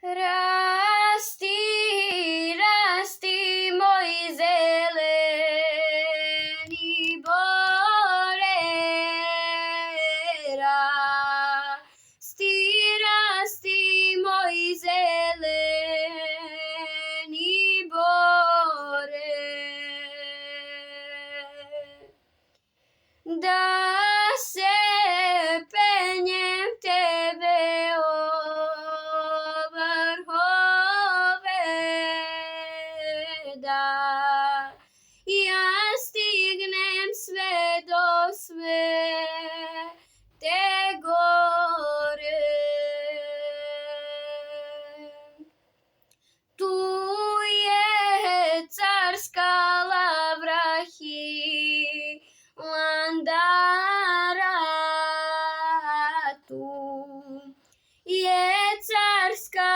Расти, расти, мой зелений боре, расти, расти, мой зелений боре. Да се пенjem tebe, o vrhove, da ja stignem sve do svete gore. Tu je carska lavra Hilandara, tu je carska